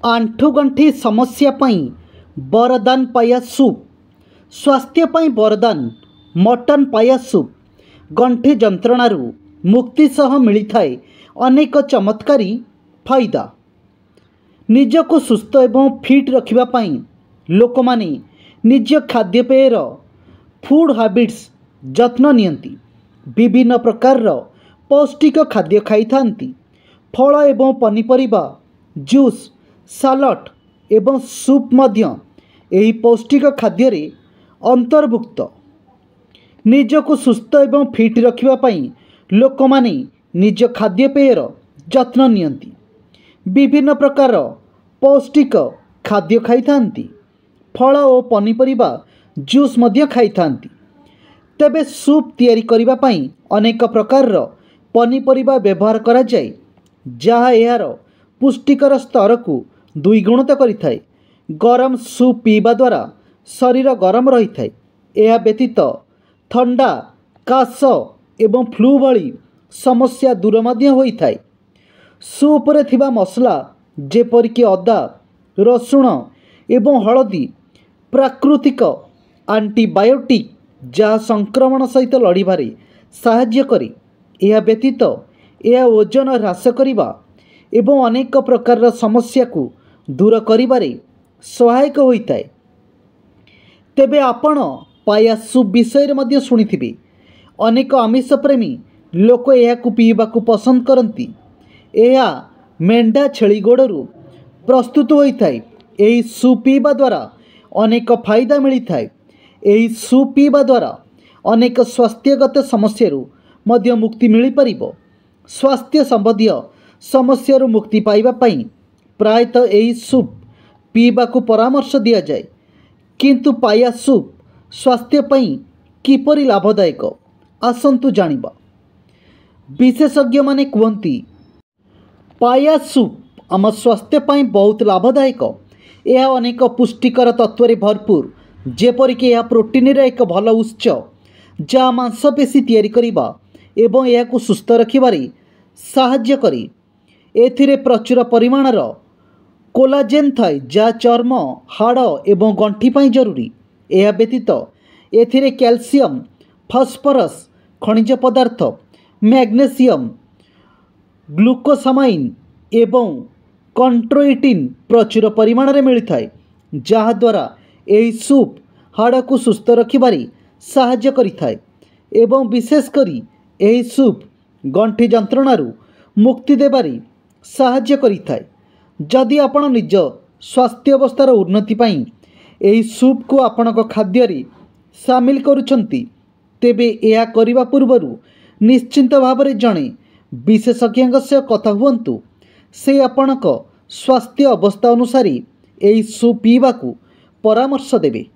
आंठुगंठी समस्या पाई वरदान पाया सूप। स्वास्थ्य पाई वरदान मटन पाया सूप। गंठी जंत्रणारू मुक्ति सह मिलिथाए अनेक चमत्कारी फायदा। निजको सुस्थ एवं फिट रखिबा पाई लोकमाने निज खाद्यपेयर फूड हैबिट्स जत्न नियंती। विभिन्न प्रकार पौष्टिक खाद्य खाई थांती। फल एवं पनीपरिबा जूस सालाड एवं सूप मध्य एही पौष्टिक खाद्य रे अंतर्भुक्त। निजको सुस्थ एवं फिट रखिबा पाई लोकमाने निज खाद्यपेयर जत्न नियंती। विभिन्न प्रकार पौष्टिक खाद्य खाई थांती। फल और पनीपरिबा जूस मध्य खाई थांती। तेबे सूप तैयारी करिबा पाई अनेक प्रकार पनीपरिबा व्यवहार करा जाय, जहा एहार पुष्टिकर स्तर को द्विगुणित करिथाए। गरम सूप पीवा द्वारा शरीर गरम रही थाए। यह व्यतीत ठंडा काश एवं फ्लू भली समस्या दूर मध्य होई थाए। सूप रे थिबा मसला जेपरिक अदा रसुण एवं हलदी प्राकृतिक एंटीबायोटिक जहाँ संक्रमण सहित लड़िबारे साहाय्य करे। यह व्यतीत यह ओजन ह्रास करिबा एवं अनेक प्रकार समस्या को दूर करिबारे सहायक होइताए। तेबे आपण पाया सूप विषय मध्य शुणिथिबे। अनेक आमिष प्रेमी लोक यह पीवाकू पसंद करती। यह मेंढा छेली गोड़ू प्रस्तुत होइताए। एही सूप पीवा द्वारा अनेक फायदा मिलिथाए। एही सूप पीवा द्वारा अनेक स्वास्थ्यगत समस्यारू मध्य मुक्ति मिल परिबो। स्वास्थ्य संबंधी समस्यारू मुक्ति पाइबा पाई प्रायतः एही सूप पीवाकू परामर्श दिया जाए। किंतु पाया सूप स्वास्थ्य पाई किपरि लाभदायक आसंतु जानिबा। विशेषज्ञ माने कहती पाया सूप आम स्वास्थ्य पाई बहुत लाभदायक। यह अनेक पुष्टिकर तत्व भरपूर, जेपरिक यह प्रोटीन एक भल उत्स जहाँ मांसपेशी तैयारी करिबा एवं यह को सुस्थ रखिबारे साहाय्य करे। एथिरे प्रचुर परिमाणर कोलाजेन थाए जहाँ चर्म हाड़ एवं गंठी पाई जरूरी। यह व्यतीत एथिरे कैल्शियम फॉस्फोरस खनिज पदार्थ मैग्नेशियम ग्लूकोसामाइन एवं कंट्रोइटिन प्रचुर परिमाण में मिलता है, जहाद्वारा यही सूप हाड़ को सुस्थ रखिबारे साहाय्य करिथाए एवं विशेषकर यही सूप गंठी जंत्रणारू मुक्ति देबारे साहाय्य करिथाए। जदि आपण निज स्वास्थ्य अवस्थार उन्नति पाई यही सूप को आपणक खाद्य रे सामिल करुछंती, तेबे यह करिबा पूर्वरु निश्चिंत भाव में जड़े विशेषज्ञ से कथा हुंतु। से आपणक स्वास्थ्य अवस्था अनुसार यही सूप पीवाकू परामर्श देबे।